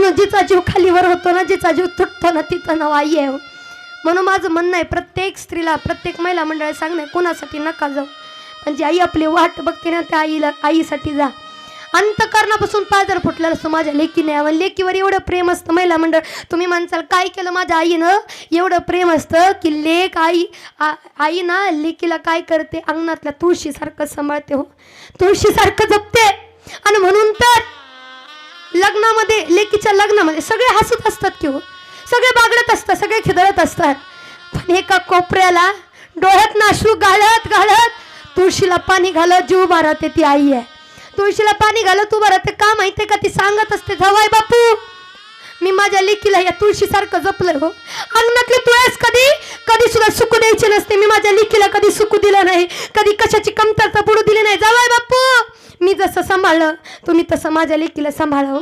म्हणून जिचा जीव खालीवर होतो ना, जिचा जीव तुटतो ना, तिचं नाव आई आहे. म्हणून माझं म्हणणं आहे, प्रत्येक स्त्रीला, प्रत्येक महिला मंडळाला सांगणं, कोणासाठी नका जाऊ, पण जी आई आपली वाट बघते ना, त्या आईसाठी जा. अंतकरणापासून पाजर फुटलेला असतो माझ्या लेकीने. यावं लेकीवर एवढं प्रेम असतं. महिला मंडळ तुम्ही म्हणसाल काय केलं माझ्या आईनं, एवढं प्रेम असतं की लेक आई ना लेकीला काय करते, अंगणातल्या तुळशीसारखं सांभाळते हो, तुळशीसारखं जपते. आणि म्हणून तर लग्नामध्ये, लेकीच्या लग्नामध्ये सगळे हसत असतात की हो, सगळे बागडत असतात, सगळे खिदळत असतात, पण एका कोपऱ्याला डोळ्यात नाश्रू घालत घालत तुळशीला पाणी घालत जीव मारते ती आई आहे. तुळशीला पाणी घालत उभं राहते. का माहितीये का, ती सांगत असते, जावाई बापू मी माझ्या लेकीला या तुळशीसारखं जपलंय हो, अंगणातले तुळस कधी कधी सुद्धा सुकू द्यायचे नसते, मी माझ्या लेकीला कधी सुकू दिलं नाही, कधी कशाची कमतरता पडू दिली नाही. जावाई बापू मी जसं सांभाळलं तुम्ही तसं माझ्या लेकीला सांभाळा हो.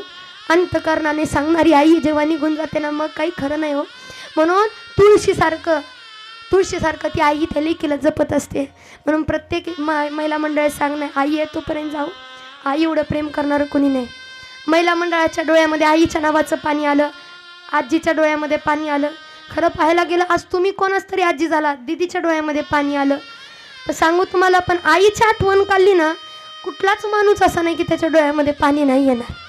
अंतकरणाने सांगणारी आई जेव्हा निघून जाते ना, मग काही खरं नाही हो. म्हणून तुळशीसारखं ती आई त्या लेकीला जपत असते. म्हणून प्रत्येक महिला मंडळात सांगणं, आई आहे तोपर्यंत जाऊ, आई एवढं प्रेम करणारं कोणी नाही. महिला मंडळाच्या डोळ्यामध्ये आईच्या नावाचं पाणी आलं, आजीच्या डोळ्यामध्ये पाणी आलं. खरं पाहायला गेलं, आज तुम्ही कोणाच तरी आजी झाला, दीदीच्या डोळ्यामध्ये पाणी आलं. तर सांगू तुम्हाला, पण आईची आठवण काढली ना, कुठलाच माणूस असा नाही की त्याच्या डोळ्यामध्ये पाणी नाही येणार.